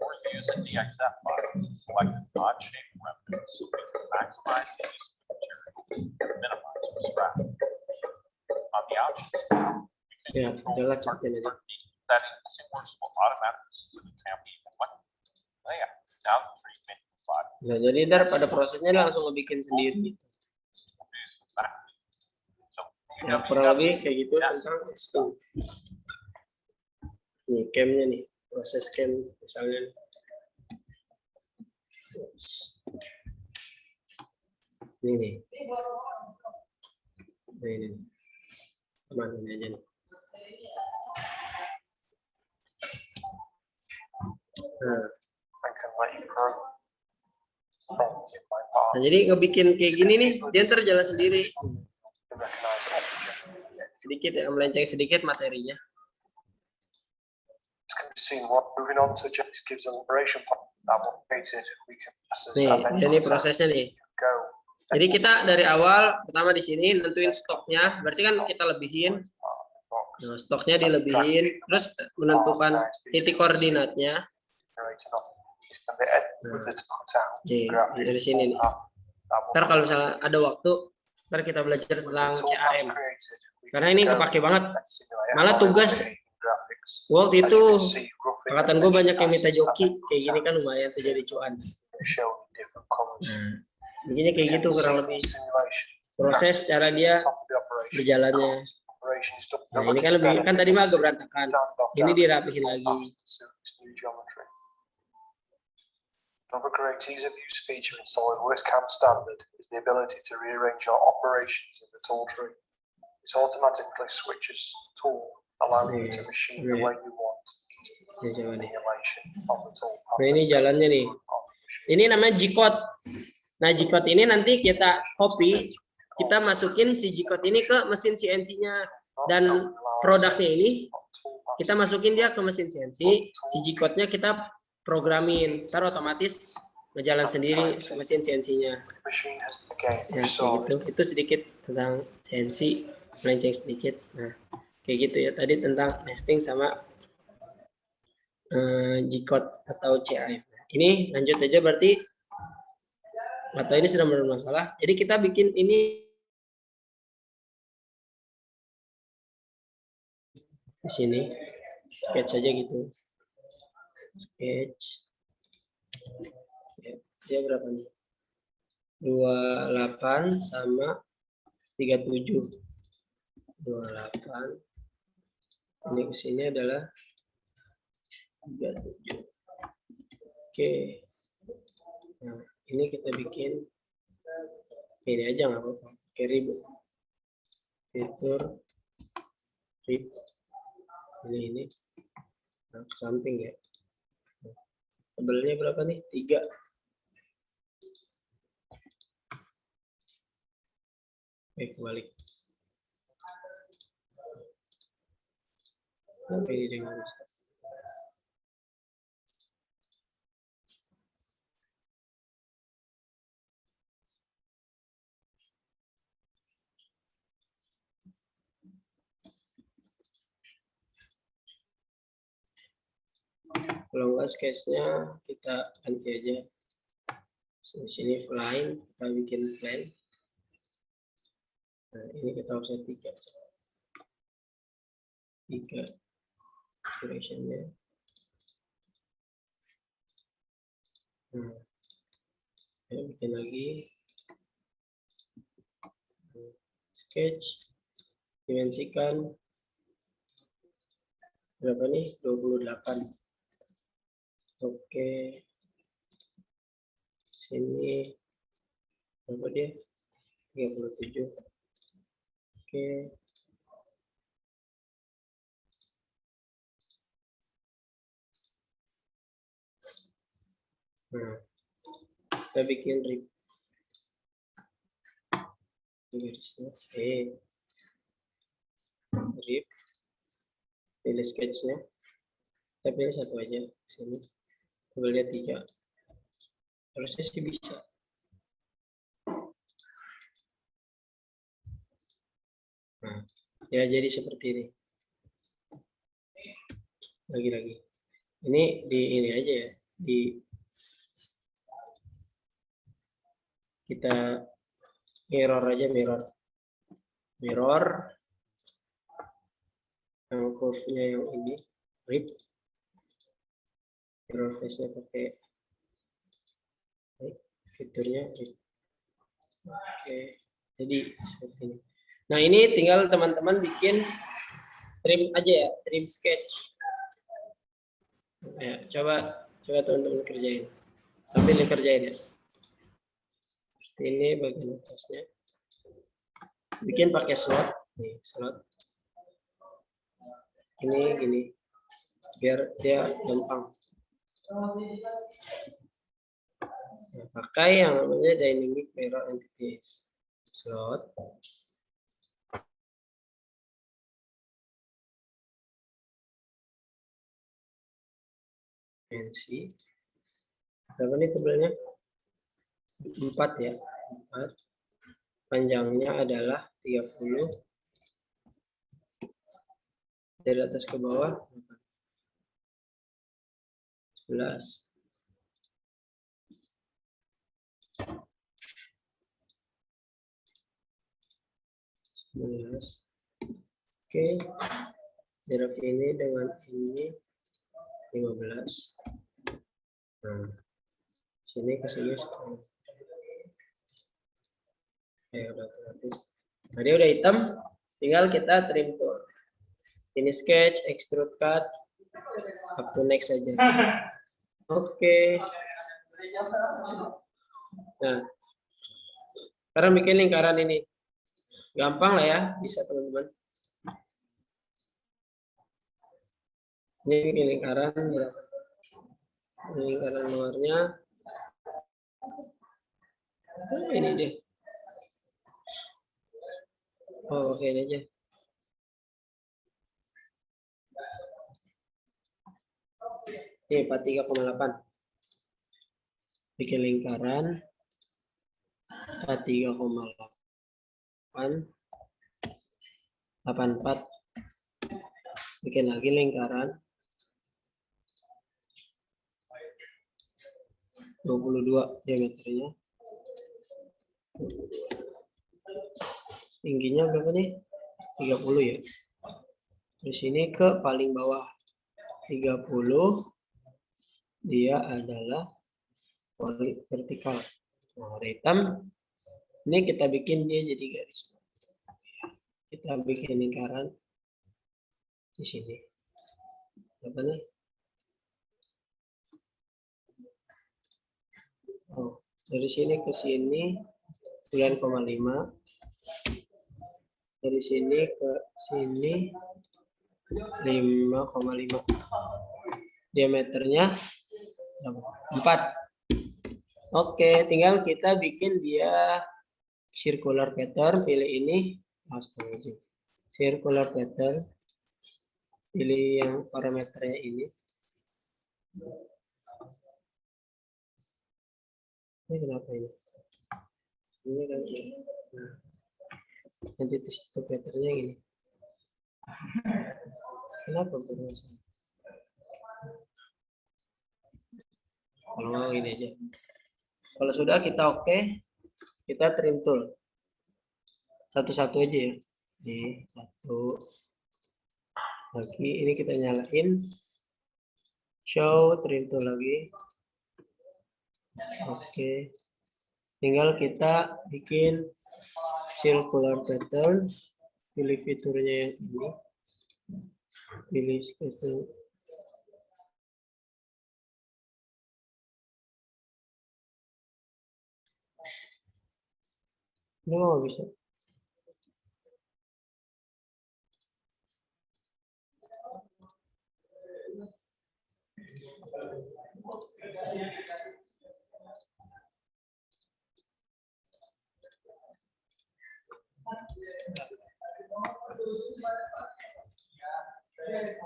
or use a DXF file to select an odd shaped remnant so we can maximize the use of the material and minimize our scrap. On the options tab, we Ya, can control udahlah, part cepetin aja. settings. This works will automatically select the family and what layout. Now the treatment file Nah, jadi ntar pada prosesnya dia langsung ngebikin sendiri. will use the back. So Ya, kurang lebih kayak gitu tentang SP. Nih, cam-nya nih, proses cam misalnya. Ini nih. Nah, ini. Teman ini aja nih. Nah, jadi ngebikin kayak gini nih, dia ntar jalan sendiri. Sedikit ya, melenceng sedikit materinya. Nih, ini prosesnya nih. Jadi kita dari awal pertama di sini nentuin stoknya, berarti kan kita lebihin. Nah, stoknya dilebihin, terus menentukan titik koordinatnya. Nih, dari sini nih. Ntar kalau misalnya ada waktu, ntar kita belajar tentang CAM. Karena ini kepake banget. Malah tugas waktu itu angkatan gue banyak yang minta joki, kayak gini kan lumayan tuh jadi cuan. Nah, begini kayak gitu kurang lebih proses cara dia berjalannya. Nah, ini kan lebih kan tadi mah agak berantakan. Ini dirapihin lagi. Another great ease of use feature in SolidWorks CAM standard is the ability to rearrange your operations in the tool tree. This automatically switches tool, allowing you to machine the way you want. Ini coba nih. Simulation of the tool. Nah, ini jalannya nih. Ini namanya G-code. Nah, G-code ini nanti kita copy, kita masukin si G-code ini ke mesin CNC-nya. Dan produknya ini kita masukin dia ke mesin CNC, si G-code-nya kita programin, ntar otomatis ngejalan sendiri mesin CNC-nya. Ya, kayak gitu. Itu sedikit tentang CNC, melenceng sedikit. Nah, kayak gitu ya. Tadi tentang nesting sama G-code atau CAF. Ini lanjut aja berarti. Atau ini sudah bermasalah. Jadi kita bikin ini di sini, sketch aja gitu. Sketch. Dia berapa nih? 28 sama 37. 28. Ini ke sini adalah 37. Oke. Nah, ini kita bikin ini aja nggak apa-apa. Oke, ribut. Fitur rib. Ini. Nah, ke samping ya. Tebelnya berapa nih? 3. Oke, kebalik. Sampai ini dengan kalau enggak sketch-nya kita ganti aja. Di sini line, kita bikin plan. Nah, ini kita offset 3. 3 duration-nya. Nah, saya bikin lagi sketch, dimensikan berapa nih? 28. Oke, sini berapa dia? 37. Oke. Nah, kita bikin rib. Garisnya rib. Pilih sketchnya. Kita pilih satu aja sini. Coba lihat 3. Harusnya sih bisa. Nah, ya jadi seperti ini. Lagi-lagi. Ini di ini aja ya. Di kita mirror aja, mirror yang curve-nya yang ini, rib. Mirror face-nya pakai fiturnya rib. Oke, jadi seperti ini. Nah, ini tinggal teman-teman bikin trim aja ya, trim sketch. Ya, coba teman-teman kerjain. Sambil dikerjain ya. Seperti ini bagian atasnya. Bikin pakai slot. Nih, slot. Ini gini. Biar dia gampang. Nah, pakai yang namanya dynamic mirror entities. Slot. Dimensi. Berapa nih tebalnya? 4 ya. 4. Panjangnya adalah 30. Dari atas ke bawah 11. 11. Oke. Jarak ini dengan ini 15. Nah, sini ke sini 10. Udah otomatis. Nah, dia udah hitam, tinggal kita trim tool. Ini sketch, extrude cut, up to next aja. Oke. Nah, sekarang bikin lingkaran ini. Gampang lah ya, bisa teman-teman. Ini bikin lingkaran, lingkaran luarnya. Ini deh. Oh, oke ini aja. Ini 43,8. Bikin lingkaran 43,8. 84. Bikin lagi lingkaran 22 diameternya. Tingginya berapa nih? 30 ya. Di sini ke paling bawah 30. Dia adalah vertikal. Nah, warna hitam. Ini kita bikin dia jadi garis. Kita bikin lingkaran di sini. Apa nih? Oh, dari sini ke sini 9,5. Dari sini ke sini 5,5. Diameternya 4. Oke, tinggal kita bikin dia circular pattern. Pilih ini, circular pattern. Pilih yang parameternya ini. Ini kenapa ini? Ini kan ini. Nah, nanti itu patternnya ini. Kenapa bermasalah? Kalau mau ini aja. Kalau sudah kita oke, kita trim tool. Satu-satu aja ya. Ini satu. Lagi ini kita nyalain. Show trim tool lagi. Oke. Tinggal kita bikin circular pattern. Pilih fiturnya yang ini. Pilih schedule. Ini nggak bisa.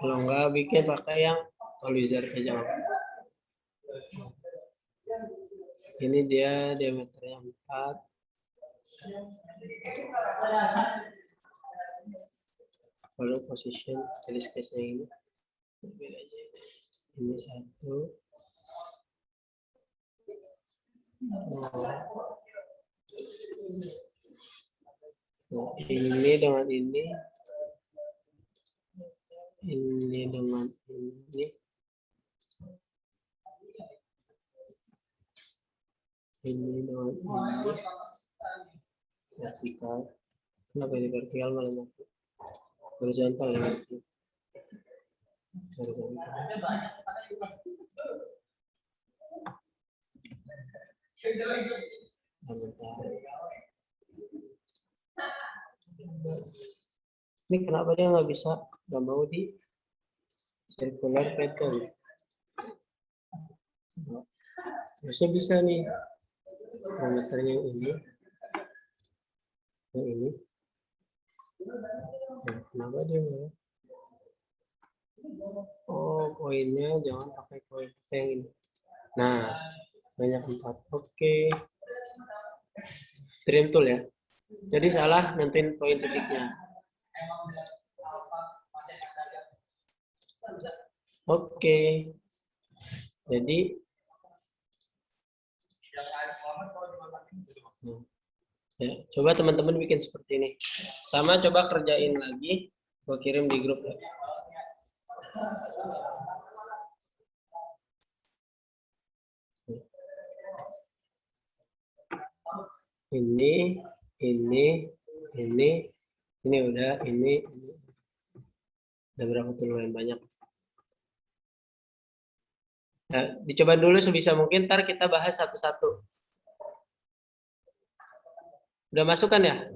Kalau nggak bikin pakai yang Olizer aja. Ini dia diameternya 4. Lalu position tulis case-nya ini. Ini 1. Nah, ini dengan ini dengan ini dengan ini vertikal. Kenapa ini vertikal malah mati? Horizontal ya mati. Ini kenapa dia nggak mau di circular pattern? Harusnya bisa nih. Diameternya ini, yang ini. Nah, kenapa dia nggak? Oh, koinnya jangan pakai koin yang ini. Nah, banyak 4. Oke. Trim tool ya. Jadi salah nentuin poin titiknya. Oke. Jadi ya, coba teman-teman bikin seperti ini. Sama coba kerjain lagi. Gua kirim di grup ya. Ini udah, ini. Udah berapa tuh, lumayan banyak. Nah, dicoba dulu sebisa mungkin, ntar kita bahas satu-satu. Udah masuk kan ya?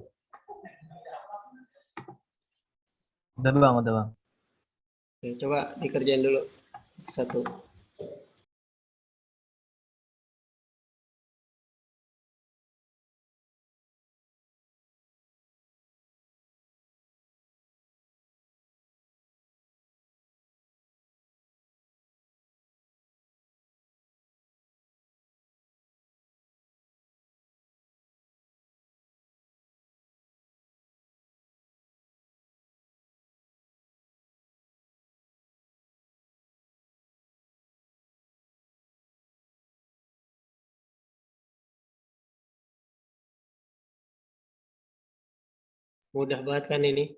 Udah bang, udah bang. Oke, coba dikerjain dulu satu. Mudah banget kan ini?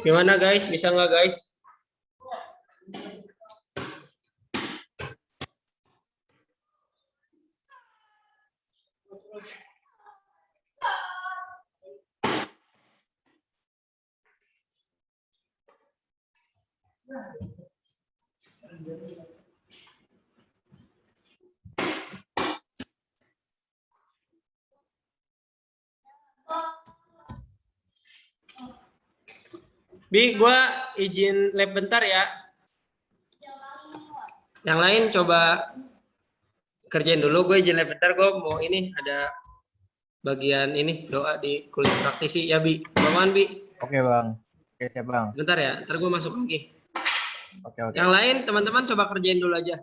Gimana guys? Bisa nggak guys? Bi, gua izin lab bentar ya. Yang lain coba kerjain dulu. Gue izin lab bentar. Gue mau ini ada bagian ini doa di kuliah praktisi ya Bi. Bang Bi. Oke bang. Oke siap bang. Bentar ya. Ntar gue masuk lagi. Oke oke. Yang lain teman-teman coba kerjain dulu aja.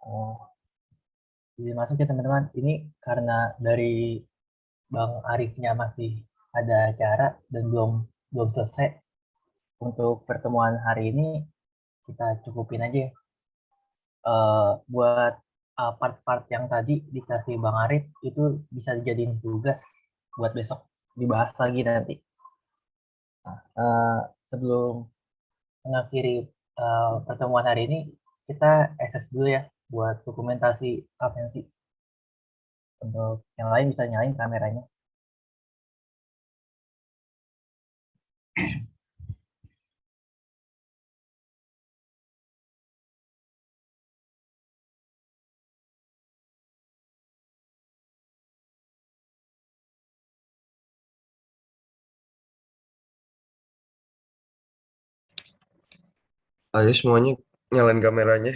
Oh, jadi masuk ya teman-teman. Ini karena dari Bang Arifnya masih ada acara dan belum belum selesai. Untuk pertemuan hari ini kita cukupin aja ya. Buat part-part yang tadi dikasih Bang Arif itu bisa dijadiin tugas buat besok dibahas lagi nanti. Nah, sebelum mengakhiri pertemuan hari ini, kita SS dulu ya buat dokumentasi absensi. Untuk yang lain bisa nyalain kameranya. Ayo semuanya nyalain kameranya.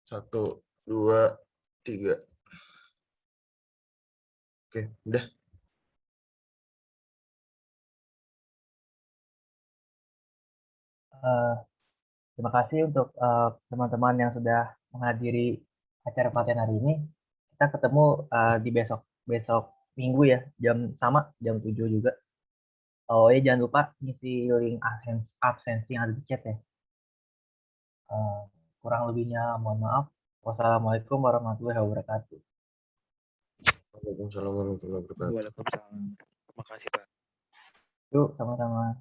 Satu, dua, tiga. Oke, udah. Terima kasih untuk teman-teman yang sudah menghadiri acara pelatihan hari ini. Kita ketemu di besok minggu ya, jam 7 juga. Oh ya, jangan lupa ngisi link absensi yang ada di chat ya. Kurang lebihnya mohon maaf. Wassalamualaikum warahmatullahi wabarakatuh. Waalaikumsalam warahmatullahi wabarakatuh. Waalaikumsalam. Terima kasih, Pak. Yuk, sama-sama.